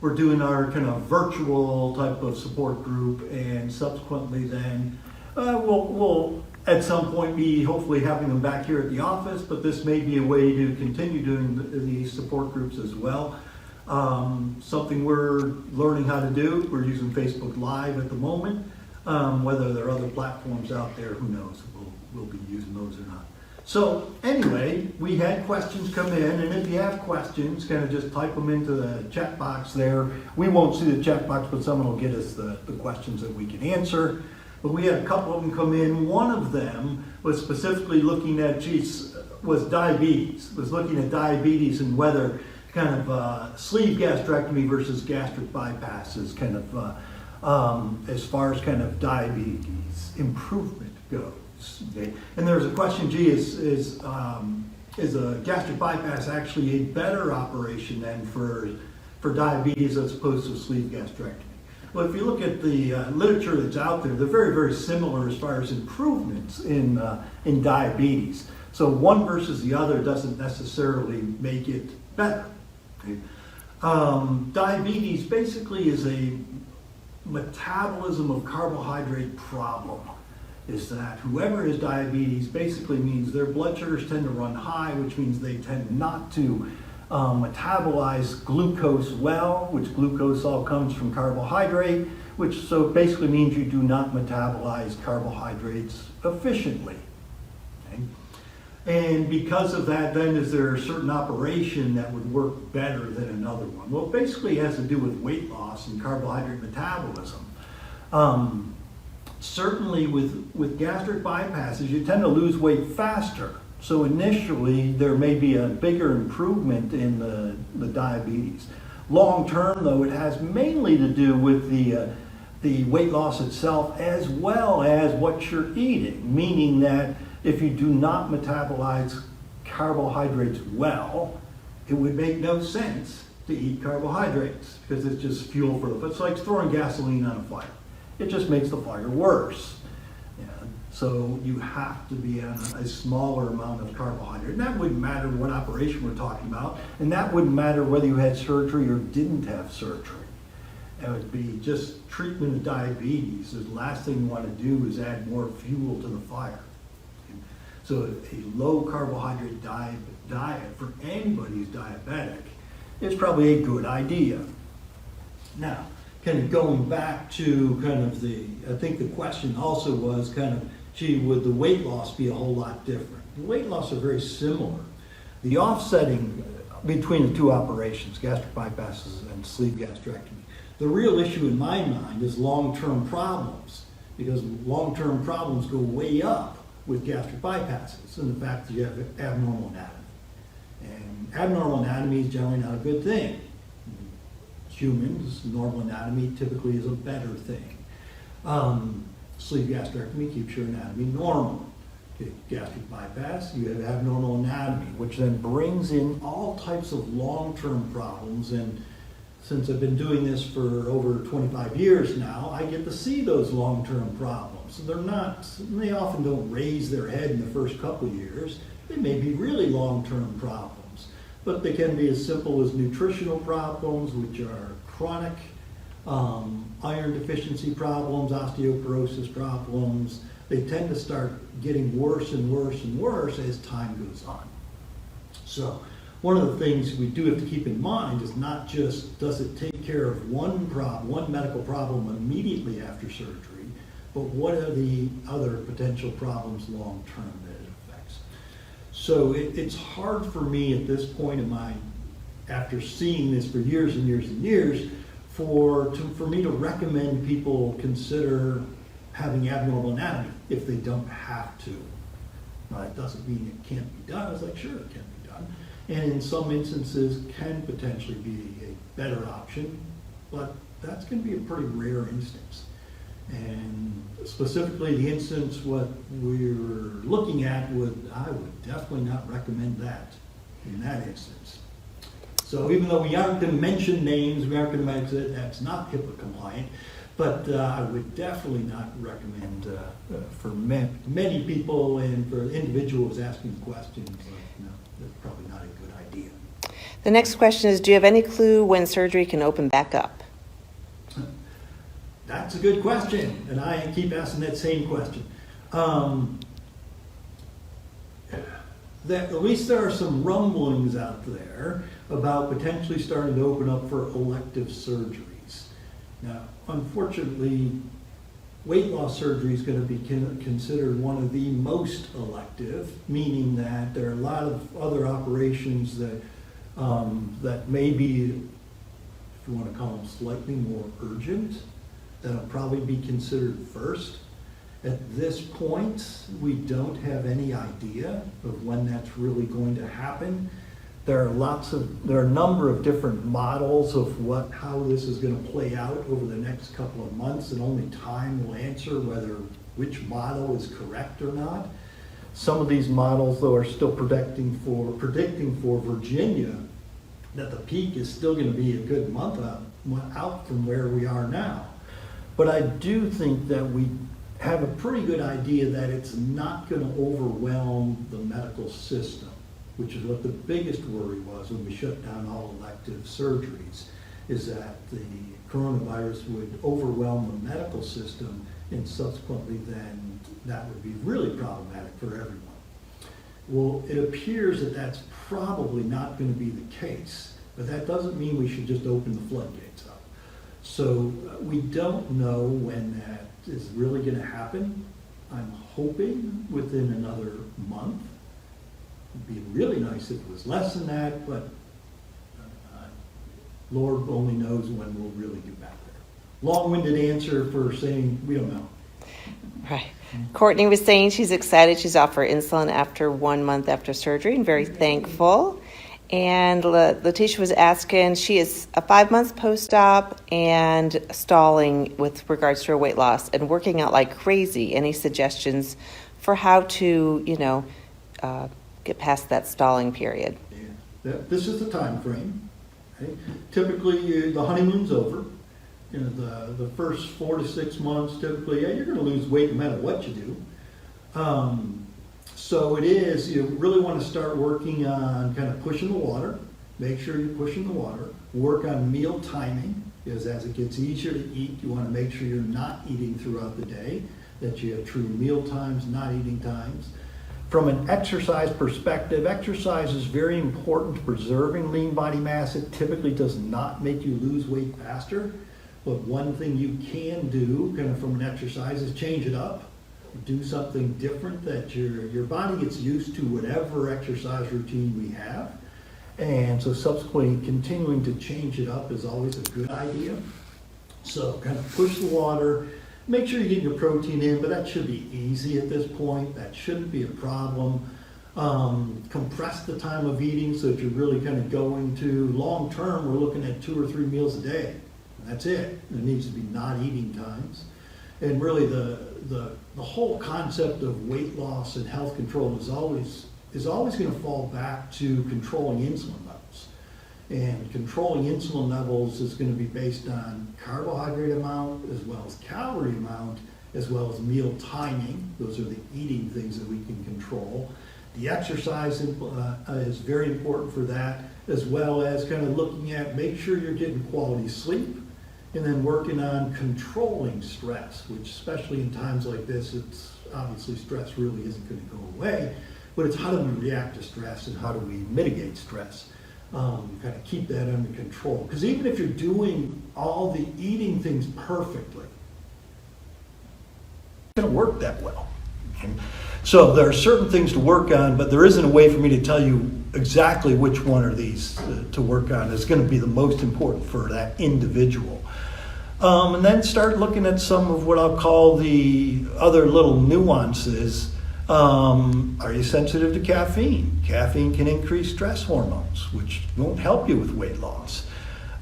we're doing our kind of virtual type of support group, and subsequently then we'll at some point be hopefully having them back here at the office, but this may be a way to continue doing these support groups as well. Something we're learning how to do. We're using Facebook Live at the moment. Whether there are other platforms out there, who knows? We'll be using those or not. So anyway, we had questions come in, and if you have questions, kind of just type them into the chat box there. We won't see the chat box, but someone will get us the questions that we can answer. But we had a couple of them come in. One of them was specifically looking at, was diabetes. Was looking at diabetes and whether kind of sleeve gastrectomy versus gastric bypass is kind of as far as kind of diabetes improvement goes. Okay. And there's a question, is a gastric bypass actually a better operation than for diabetes as opposed to sleeve gastrectomy? Well, if you look at the literature that's out there, they're very, very similar as far as improvements in diabetes. So one versus the other doesn't necessarily make it better. Okay. Diabetes basically is a metabolism of carbohydrate problem. Is that whoever has diabetes basically means their blood sugars tend to run high, which means they tend not to metabolize glucose well, which glucose all comes from carbohydrate, which so basically means you do not metabolize carbohydrates efficiently. Okay? And because of that, then is there a certain operation that would work better than another one? Well, it basically has to do with weight loss and carbohydrate metabolism. Certainly with gastric bypasses, you tend to lose weight faster. So initially, there may be a bigger improvement in the diabetes. Long term, though, it has mainly to do with the weight loss itself as well as what you're eating, meaning that if you do not metabolize carbohydrates well, it would make no sense to eat carbohydrates because it's just fuel for it's like throwing gasoline on a fire. It just makes the fire worse. Yeah. So you have to be on a smaller amount of carbohydrate. And that wouldn't matter what operation we're talking about. And that wouldn't matter whether you had surgery or didn't have surgery. It would be just treatment of diabetes. The last thing you want to do is add more fuel to the fire. So a low carbohydrate diet for anybody who's diabetic is probably a good idea. Now, kind of going back to kind of I think the question also was kind of, would the weight loss be a whole lot different? The weight loss are very similar. The offsetting between the two operations, gastric bypasses and sleeve gastrectomy, the real issue in my mind is long-term problems, because long-term problems go way up with gastric bypasses and the fact that you have abnormal anatomy. And abnormal anatomy is generally not a good thing. Humans, normal anatomy typically is a better thing. Sleeve gastrectomy keeps your anatomy normal. Okay, gastric bypass, you have abnormal anatomy, which then brings in all types of long-term problems. And since I've been doing this for over 25 years now, I get to see those long-term problems. They often don't raise their head in the first couple of years. They may be really long-term problems. But they can be as simple as nutritional problems, which are chronic iron deficiency problems, osteoporosis problems. They tend to start getting worse and worse and worse as time goes on. So one of the things we do have to keep in mind is not just does it take care of one medical problem immediately after surgery, but what are the other potential problems long term that it affects. So it's hard for me at this point in my, after seeing this for years and years and years, for me to recommend people consider having abnormal anatomy if they don't have to. Now, that doesn't mean it can't be done. I was like, sure, it can be done. And in some instances can potentially be a better option, but that's going to be a pretty rare instance. And specifically the instance what we're looking at, I would definitely not recommend that in that instance. So even though we aren't going to mention names, we aren't going to mention that's not HIPAA compliant, but I would definitely not recommend for many people and for individuals asking questions, no, that's probably not a good idea. The next question is, do you have any clue when surgery can open back up? That's a good question, and I keep asking that same question. At least there are some rumblings out there about potentially starting to open up for elective surgeries. Now, unfortunately, weight loss surgery is going to be considered one of the most elective, meaning that there are a lot of other operations that that may be, if you want to call them slightly more urgent, that'll probably be considered first. At this point, we don't have any idea of when that's really going to happen. There are a number of different models of how this is going to play out over the next couple of months, and only time will answer which model is correct or not. Some of these models, though, are still predicting for Virginia that the peak is still going to be a good month out from where we are now. But I do think that we have a pretty good idea that it's not going to overwhelm the medical system, which is what the biggest worry was when we shut down all elective surgeries, is that the coronavirus would overwhelm the medical system, and subsequently then that would be really problematic for everyone. Well, it appears that that's probably not going to be the case, but that doesn't mean we should just open the floodgates up. So we don't know when that is really going to happen. I'm hoping within another month. It'd be really nice if it was less than that, but Lord only knows when we'll really get back there. Long-winded answer for saying we don't know. Right. Courtney was saying she's excited she's off her insulin after 1 month after surgery and very thankful. And Letitia was asking, she is a 5 months post-op and stalling with regards to her weight loss and working out like crazy. Any suggestions for how to, get past that stalling period? Yeah. This is the time frame. Okay? Typically, the honeymoon's over. The first 4 to 6 months, typically, you're going to lose weight no matter what you do. So it is, you really want to start working on kind of pushing the water. Make sure you're pushing the water. Work on meal timing, because as it gets easier to eat, you want to make sure you're not eating throughout the day, that you have true meal times, not eating times. From an exercise perspective, exercise is very important to preserving lean body mass. It typically does not make you lose weight faster, but one thing you can do kind of from an exercise is change it up. Do something different that your body gets used to whatever exercise routine we have. And so subsequently continuing to change it up is always a good idea. So kind of push the water, make sure you get your protein in, but that should be easy at this point. That shouldn't be a problem. Compress the time of eating so that you're really kind of going to long term, we're looking at 2 or 3 meals a day. That's it. There needs to be not eating times. And really the whole concept of weight loss and health control is always going to fall back to controlling insulin levels. And controlling insulin levels is going to be based on carbohydrate amount, as well as calorie amount, as well as meal timing. Those are the eating things that we can control. The exercise is very important for that, as well as kind of looking at, make sure you're getting quality sleep, and then working on controlling stress, which especially in times like this, it's obviously stress really isn't going to go away, but it's how do we react to stress and how do we mitigate stress, kind of keep that under control. Because even if you're doing all the eating things perfectly, it's going to work that well. Okay? So there are certain things to work on, but there isn't a way for me to tell you exactly which one of these to work on is going to be the most important for that individual. And then start looking at some of what I'll call the other little nuances. Are you sensitive to caffeine? Caffeine can increase stress hormones, which won't help you with weight loss.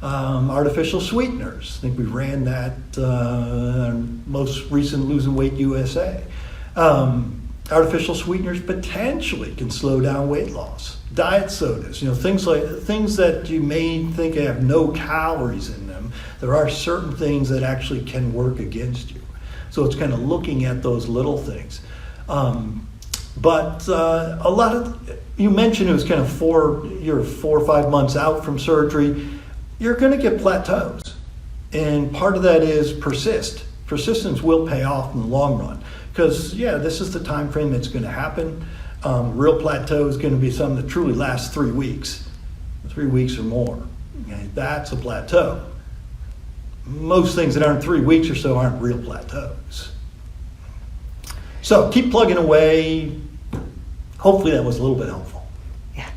Artificial sweeteners. I think we ran that most recent Losing Weight USA. Artificial sweeteners potentially can slow down weight loss. Diet sodas, things that you may think have no calories in them. There are certain things that actually can work against you. So it's kind of looking at those little things. But a lot of, you mentioned it was kind of you're 4 or 5 months out from surgery. You're going to get plateaus. And part of that is persist. Persistence will pay off in the long run. Because, this is the time frame that's going to happen. Real plateau is going to be something that truly lasts 3 weeks. 3 weeks or more. Okay? That's a plateau. Most things that aren't 3 weeks or so aren't real plateaus. So keep plugging away. Hopefully that was a little bit helpful. Yeah.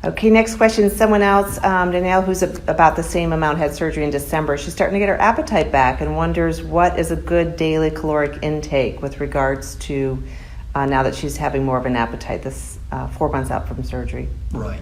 Okay, next question. Someone else, Danielle, who's about the same amount, had surgery in December. She's starting to get her appetite back and wonders what is a good daily caloric intake with regards to now that she's having more of an appetite, this 4 months out from surgery. Right.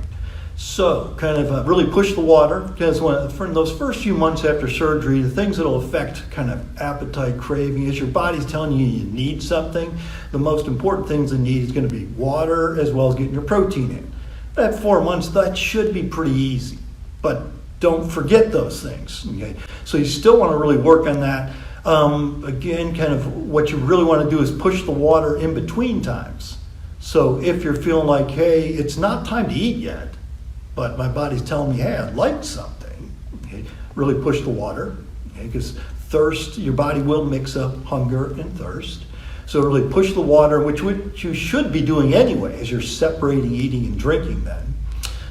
So kind of really push the water, because for those first few months after surgery, the things that will affect kind of appetite, craving, is your body's telling you need something. The most important things you need is going to be water as well as getting your protein in. At 4 months, that should be pretty easy, but don't forget those things. Okay, so you still want to really work on that. Again, kind of what you really want to do is push the water in between times. So if you're feeling like, hey, it's not time to eat yet, but my body's telling me, hey, I'd like something. Okay? Really push the water, because thirst, your body will mix up hunger and thirst. So really push the water, which you should be doing anyway, as you're separating eating and drinking then.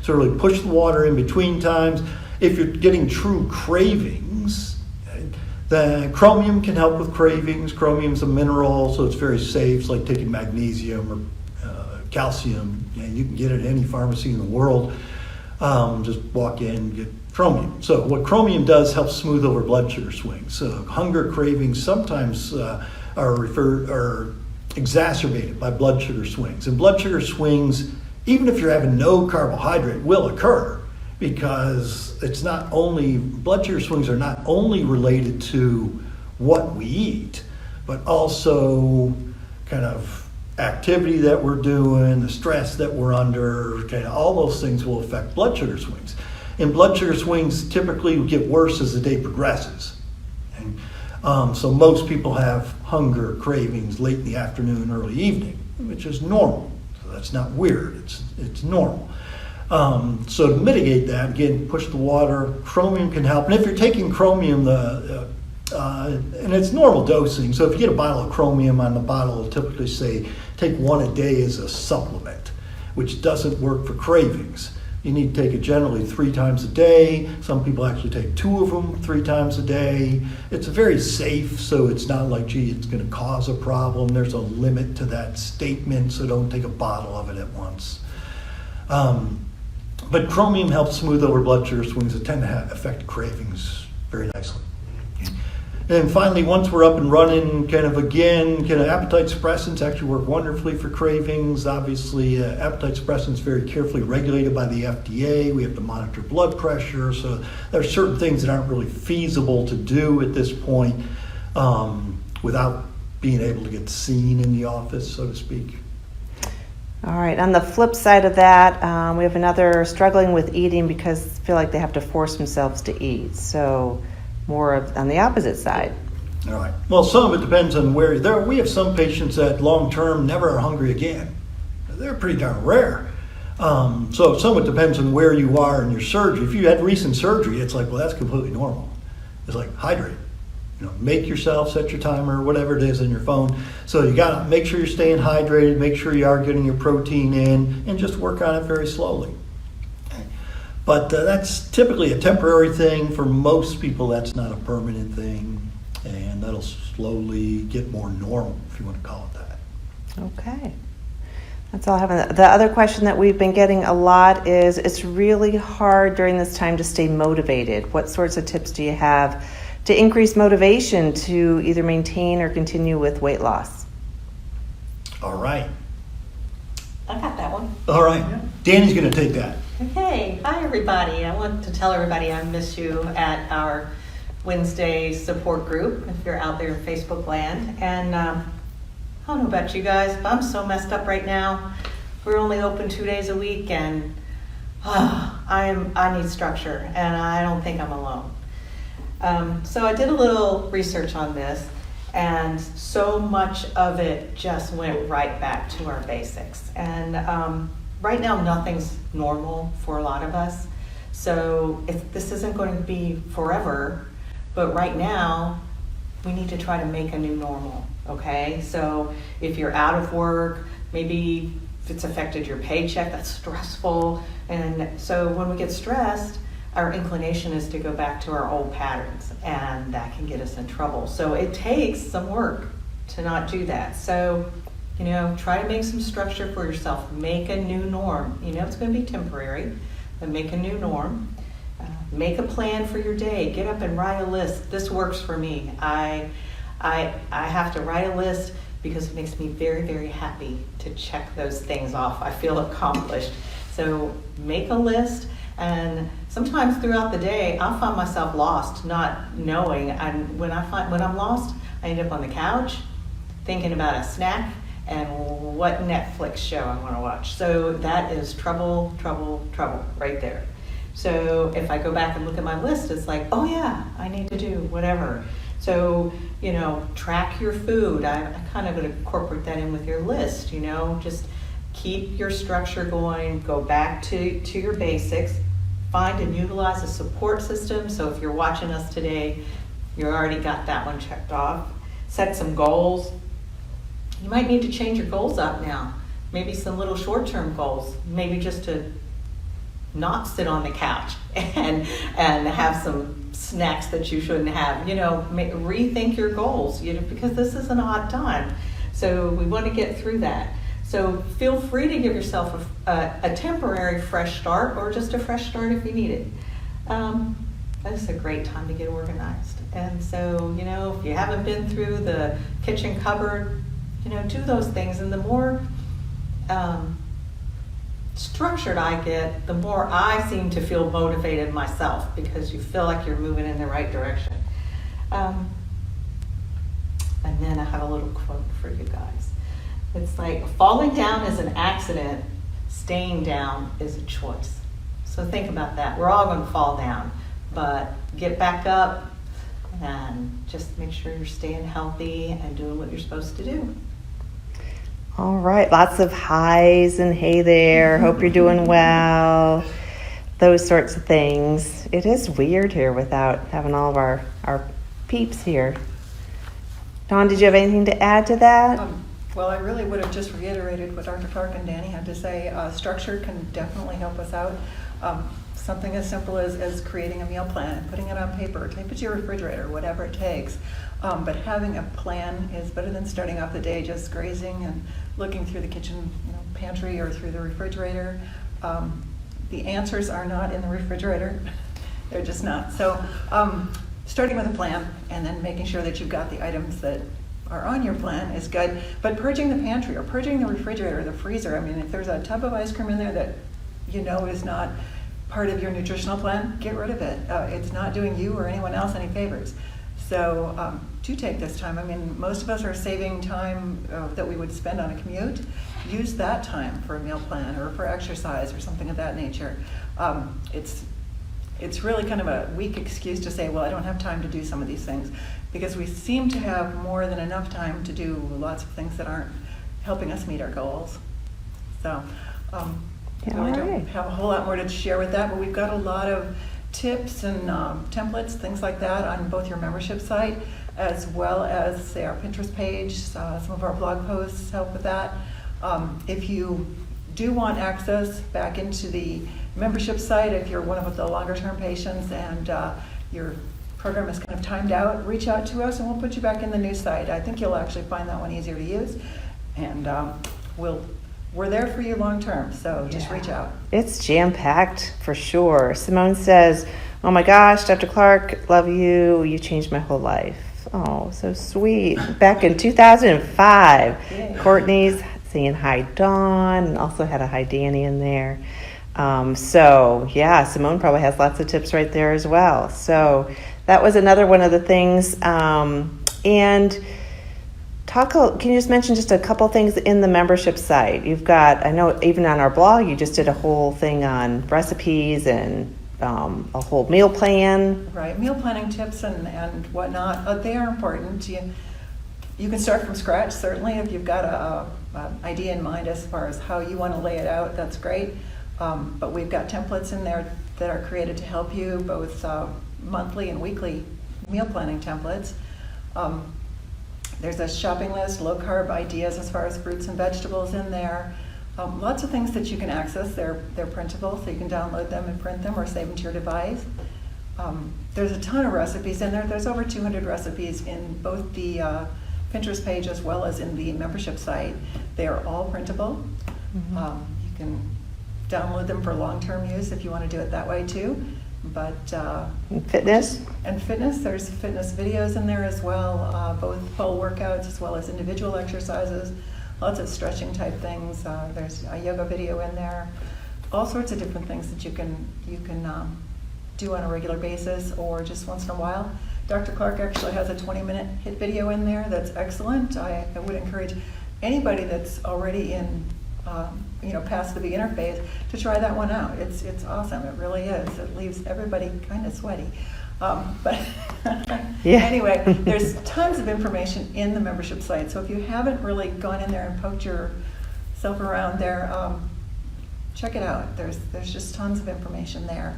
So really push the water in between times. If you're getting true cravings, okay, then chromium can help with cravings. Chromium's a mineral, so it's very safe. It's like taking magnesium or calcium. You can get it at any pharmacy in the world. Just walk in and get chromium. So what chromium does helps smooth over blood sugar swings. So hunger cravings sometimes are exacerbated by blood sugar swings. And blood sugar swings, even if you're having no carbohydrate, will occur, because blood sugar swings are not only related to what we eat, but also kind of activity that we're doing, the stress that we're under, kind of all those things will affect blood sugar swings. And blood sugar swings typically get worse as the day progresses. Okay? So most people have hunger cravings late in the afternoon, early evening, which is normal. So that's not weird, it's normal. So to mitigate that, again, push the water. Chromium can help. And if you're taking chromium, and it's normal dosing, so if you get a bottle of chromium, on the bottle it'll typically say take 1 a day as a supplement, which doesn't work for cravings. You need to take it generally 3 times a day. Some people actually take 2 of them 3 times a day. It's very safe, so it's not like, gee, it's going to cause a problem. There's a limit to that statement, so don't take a bottle of it at once. But chromium helps smooth over blood sugar swings that tend to affect cravings very nicely. And finally, once we're up and running, kind of appetite suppressants actually work wonderfully for cravings. Obviously, appetite suppressants very carefully regulated by the FDA. We have to monitor blood pressure. So there are certain things that aren't really feasible to do at this point without being able to get seen in the office, so to speak. All right. On the flip side of that, we have another struggling with eating because feel like they have to force themselves to eat. So on the opposite side. All right. Well, some of it depends on where we have some patients that long term never are hungry again. They're pretty darn rare. So some of it depends on where you are in your surgery. If you had recent surgery, it's like, well, that's completely normal. It's like hydrate. Make yourself, set your timer, whatever it is on your phone. So you got to make sure you're staying hydrated, make sure you are getting your protein in, and just work on it very slowly. But that's typically a temporary thing. For most people, that's not a permanent thing. And that'll slowly get more normal, if you want to call it that. Okay. That's all I have. The other question that we've been getting a lot is, it's really hard during this time to stay motivated. What sorts of tips do you have to increase motivation to either maintain or continue with weight loss? All right. I got that one. All right. Danny's going to take that. Okay, hi everybody. I want to tell everybody I miss you at our Wednesday support group, if you're out there in Facebook land. And I don't know about you guys, but I'm so messed up right now. We're only open 2 days a week, and I need structure, and I don't think I'm alone. So I did a little research on this, And so much of it just went right back to our basics. And right now, nothing's normal for a lot of us. So this isn't going to be forever, but right now, we need to try to make a new normal, okay? So if you're out of work, maybe if it's affected your paycheck, that's stressful. And so when we get stressed, our inclination is to go back to our old patterns, and that can get us in trouble. So it takes some work to not do that. So, try to make some structure for yourself. Make a new norm. It's going to be temporary, but make a new norm. Make a plan for your day. Get up and write a list. This works for me. I have to write a list because it makes me very, very happy to check those things off. I feel accomplished. So make a list. And sometimes throughout the day, I'll find myself lost, not knowing. And when I'm lost, I end up on the couch thinking about a snack and what Netflix show I want to watch. So that is trouble right there. So if I go back and look at my list, it's like, oh yeah, I need to do whatever. So, track your food. I kind of would incorporate that in with your list, just keep your structure going, go back to your basics, find and utilize a support system. So if you're watching us today, you already got that one checked off. Set some goals. You might need to change your goals up now. Maybe some little short-term goals, maybe just to not sit on the couch and have some snacks that you shouldn't have. Rethink your goals, because this is an odd time. So we want to get through that. So feel free to give yourself a temporary fresh start, or just a fresh start if you need it. That's a great time to get organized. And so, if you haven't been through the kitchen cupboard, do those things. And the more structured I get, the more I seem to feel motivated myself, because you feel like you're moving in the right direction. And then I have a little quote for you guys. It's like, falling down is an accident, staying down is a choice. So think about that. We're all going to fall down, but get back up and just make sure you're staying healthy and doing what you're supposed to do. All right, lots of highs and hey there, hope you're doing well, those sorts of things. It is weird here without having all of our peeps here. Dawn, did you have anything to add to that? Well, I really would have just reiterated what Dr. Clark and Danny had to say. Structure can definitely help us out. Something as simple as creating a meal plan, putting it on paper, tape it to your refrigerator, whatever it takes. But having a plan is better than starting off the day just grazing and looking through the kitchen pantry or through the refrigerator. The answers are not in the refrigerator. They're just not. So starting with a plan and then making sure that you've got the items that are on your plan is good. But purging the pantry or purging the refrigerator or the freezer, if there's a tub of ice cream in there that is not part of your nutritional plan, get rid of it. It's not doing you or anyone else any favors. So do take this time. Most of us are saving time that we would spend on a commute. Use that time for a meal plan or for exercise or something of that nature. It's really kind of a weak excuse to say, well, I don't have time to do some of these things, because we seem to have more than enough time to do lots of things that aren't helping us meet our goals. So really don't have a whole lot more to share with that, but we've got a lot of tips and templates, things like that on both your membership site, as well as, say, our Pinterest page. Some of our blog posts help with that. If you do want access back into the membership site, if you're one of the longer term patients and your program is kind of timed out, reach out to us and we'll put you back in the new site. I think you'll actually find that one easier to use, and we're there for you long term, so just reach out. It's jam-packed for sure. Simone says, oh my gosh, Dr. Clark, love you. You changed my whole life. Oh, so sweet. Back in 2005, Yay. Courtney's saying hi, Dawn, and also had a hi, Danny in there. So yeah, Simone probably has lots of tips right there as well. So that was another one of the things. And can you just mention just a couple things in the membership site? You've got, I know even on our blog, you just did a whole thing on recipes and a whole meal plan. Right, meal planning tips and whatnot. They are important. You can start from scratch, certainly, if you've got a idea in mind as far as how you want to lay it out, that's great. But we've got templates in there that are created to help you, both monthly and weekly meal planning templates. There's a shopping list, low carb ideas as far as fruits and vegetables in there. Lots of things that you can access. They're printable, so you can download them and print them or save them to your device. There's a ton of recipes in there. There's over 200 recipes in both the Pinterest page as well as in the membership site. They are all printable. You can download them for long-term use if you want to do it that way too. But Fitness? and fitness, there's fitness videos in there as well, both full workouts as well as individual exercises, lots of stretching type things. There's a yoga video in there, all sorts of different things that you can do on a regular basis or just once in a while. Dr. Clark actually has a 20-minute HIIT video in there that's excellent. I would encourage anybody that's already in past the beginner phase to try that one out. It's awesome. It really is. It leaves everybody kind of sweaty. But Yeah. anyway, there's tons of information in the membership site. So if you haven't really gone in there and poked yourself around there, check it out. There's just tons of information there.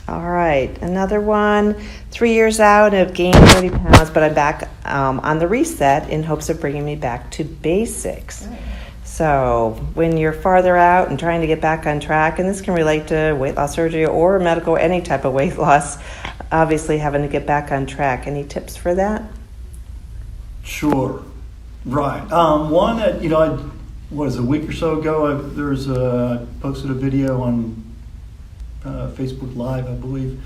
All right, another one. 3 years out, I've gained 30 pounds, but I'm back on the reset in hopes of bringing me back to basics. Right. So when you're farther out and trying to get back on track, and this can relate to weight loss surgery or medical, any type of weight loss, obviously having to get back on track. Any tips for that? Sure. Right. One that, a week or so ago, I posted a video on Facebook Live, I believe.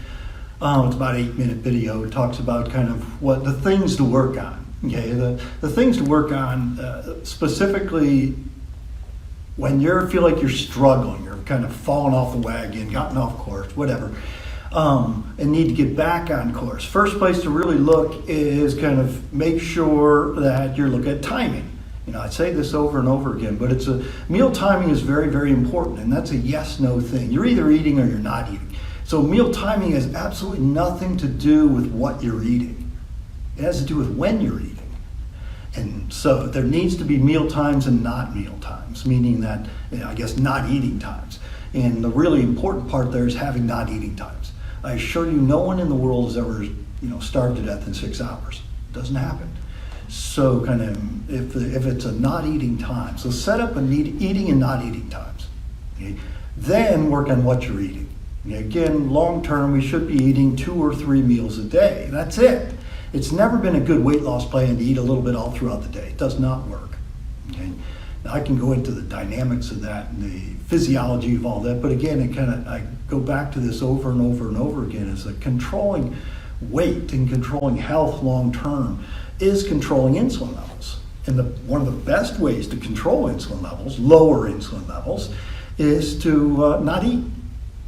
It's about an 8-minute video. It talks about kind of what the things to work on. Okay, the things to work on specifically when you feel like you're struggling, you're kind of falling off the wagon, gotten off course, whatever, and need to get back on course. First place to really look is kind of make sure that you're looking at timing. I say this over and over again, but meal timing is very, very important, and that's a yes-no thing. You're either eating or you're not eating. So meal timing has absolutely nothing to do with what you're eating. It has to do with when you're eating. And so there needs to be meal times and not meal times, meaning that, not eating times. And the really important part there is having not eating times. I assure you, no one in the world has ever, starved to death in 6 hours. It doesn't happen. So kind of, if it's a not eating time, so set up eating and not eating times. Okay? Then work on what you're eating. Okay? Again, long term, we should be eating 2 or 3 meals a day. That's it. It's never been a good weight loss plan to eat a little bit all throughout the day. It does not work. Okay? Now, I can go into the dynamics of that and the physiology of all that, but again, I go back to this over and over and over again, is that controlling weight and controlling health long term is controlling insulin levels. And one of the best ways to control insulin levels, lower insulin levels, is to not eat.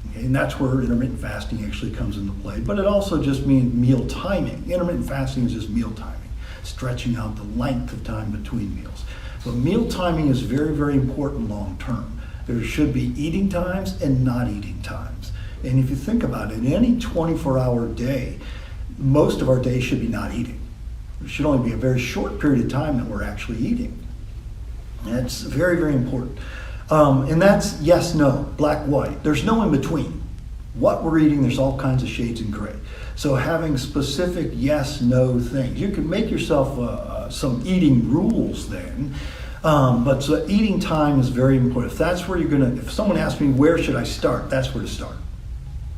Okay? And that's where intermittent fasting actually comes into play. But it also just means meal timing. Intermittent fasting is just meal timing, stretching out the length of time between meals. But meal timing is very, very important long term. There should be eating times and not eating times. And if you think about it, in any 24-hour day, most of our day should be not eating. It should only be a very short period of time that we're actually eating. That's very, very important. And that's yes, no, black, white. There's no in between. What we're eating, there's all kinds of shades in gray. So having specific yes, no things. You can make yourself some eating rules then. But so eating time is very important. If that's where if someone asks me where should I start, that's where to start.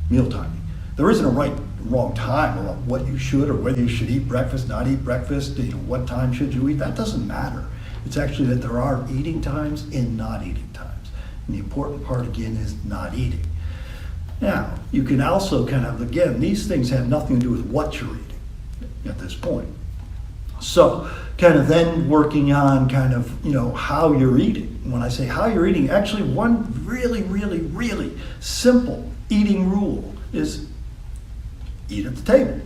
Meal timing. There isn't a right wrong time or what you should or whether you should eat breakfast, not eat breakfast, what time should you eat. That doesn't matter. It's actually that there are eating times and not eating times. And the important part again is not eating. Now, you can also again, these things have nothing to do with what you're eating at this point. So then working on how you're eating. When I say how you're eating, actually one really, really, really simple eating rule is eat at the table.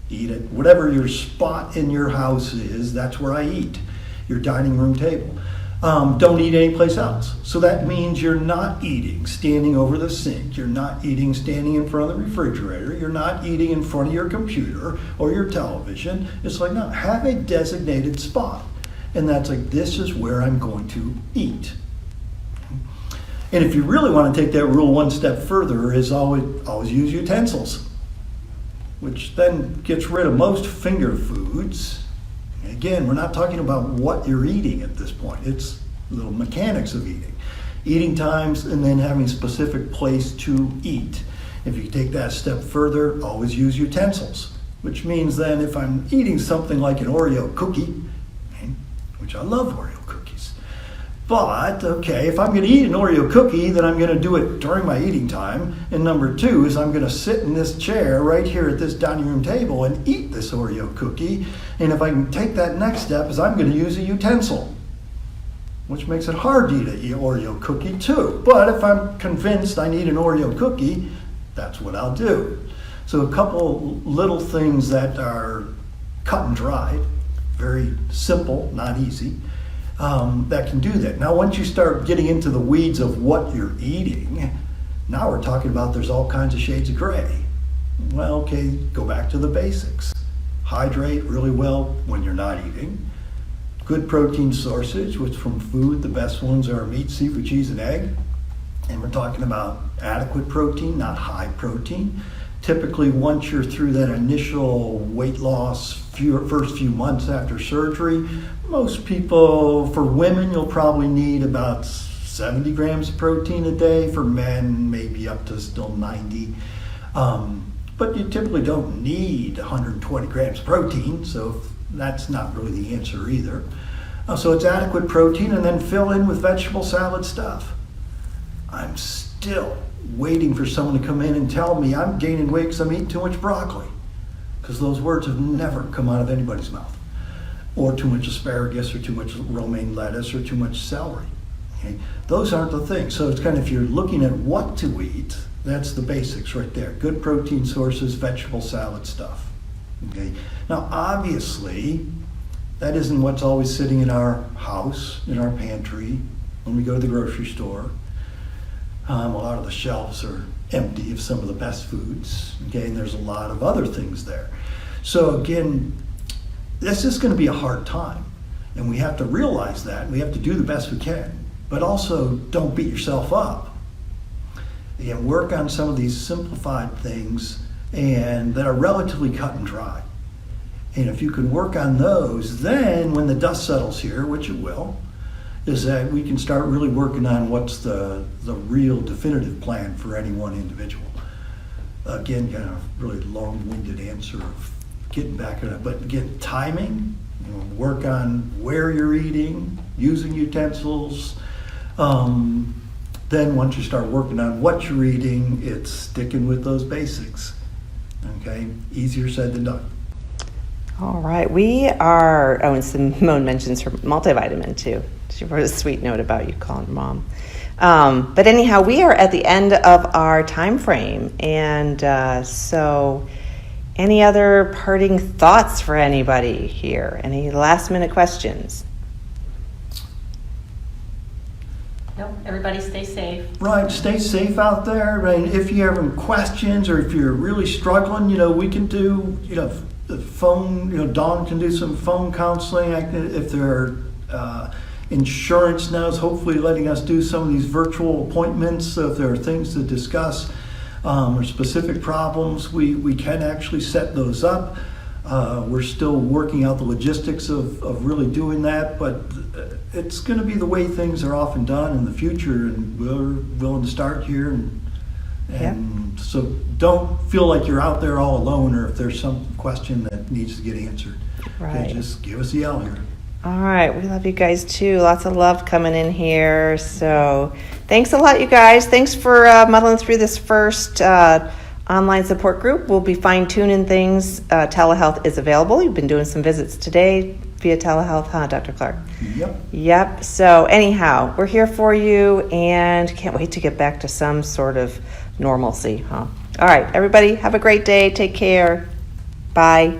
Eat at whatever your spot in your house is, that's where I eat. Your dining room table. don't eat anyplace else. So that means you're not eating standing over the sink. You're not eating standing in front of the refrigerator. You're not eating in front of your computer or your television. It's like, no, have a designated spot. And that's like, this is where I'm going to eat. And if you really want to take that rule one step further, is always use utensils, which then gets rid of most finger foods. Again, we're not talking about what you're eating at this point. It's little mechanics of eating. Eating times and then having a specific place to eat. If you take that a step further, always use utensils, which means then if I'm eating something like an Oreo cookie, which I love Oreo cookies, but okay, if I'm going to eat an Oreo cookie, then I'm going to do it during my eating time. And number two is I'm going to sit in this chair right here at this dining room table and eat this Oreo cookie. And if I can take that next step is I'm going to use a utensil, which makes it hard to eat an Oreo cookie too. But if I'm convinced I need an Oreo cookie, that's what I'll do. So a couple little things that are cut and dried, very simple, not easy. That can do that. Now, once you start getting into the weeds of what you're eating, now we're talking about there's all kinds of shades of gray. Well, okay, go back to the basics. Hydrate really well when you're not eating. Good protein sources, which from food, the best ones are meat, seafood, cheese, and egg. And we're talking about adequate protein, not high protein. Typically, once you're through that initial weight loss, first few months after surgery, most people, for women, you'll probably need about 70 grams of protein a day. For men, maybe up to still 90. But you typically don't need 120 grams of protein, so that's not really the answer either. So it's adequate protein, and then fill in with vegetable salad stuff. I'm still waiting for someone to come in and tell me I'm gaining weight because I'm eating too much broccoli, because those words have never come out of anybody's mouth. Or too much asparagus, or too much romaine lettuce, or too much celery. Okay? Those aren't the things. So it's kind of, if you're looking at what to eat, that's the basics right there. Good protein sources, vegetable salad stuff. Okay. Now, obviously, that isn't what's always sitting in our house, in our pantry, when we go to the grocery store. A lot of the shelves are empty of some of the best foods, okay, and there's a lot of other things there. So again, this is going to be a hard time, and we have to realize that. We have to do the best we can, but also don't beat yourself up. Again, work on some of these simplified things and that are relatively cut and dry. And if you can work on those, then when the dust settles here, which it will, is that we can start really working on what's the real definitive plan for any one individual. Again, kind of really long-winded answer of getting back at it, but again, timing, work on where you're eating, using utensils. Then once you start working on what you're eating, it's sticking with those basics. Okay, easier said than done. All right, we are, and Simone mentions her multivitamin too. She wrote a sweet note about you calling her mom. But anyhow, we are at the end of our time frame. And so any other parting thoughts for anybody here? Any last minute questions? Nope, everybody stay safe. Right, stay safe out there. Right? If you have any questions or if you're really struggling, we can do, the phone, Dawn can do some phone counseling. If there are insurance now is hopefully letting us do some of these virtual appointments. So if there are things to discuss or specific problems, we can actually set those up. We're still working out the logistics of really doing that, but it's going to be the way things are often done in the future, and we're willing to start here. And so don't feel like you're out there all alone, or if there's some question that needs to get answered, okay, just give us a yell here. All right, we love you guys too. Lots of love coming in here. So thanks a lot, you guys. Thanks for muddling through this first online support group. We'll be fine-tuning things. Telehealth is available. You've been doing some visits today via telehealth, huh, Dr. Clark? Yep. So anyhow, we're here for you and can't wait to get back to some sort of normalcy, huh? All right, everybody, have a great day. Take care. Bye.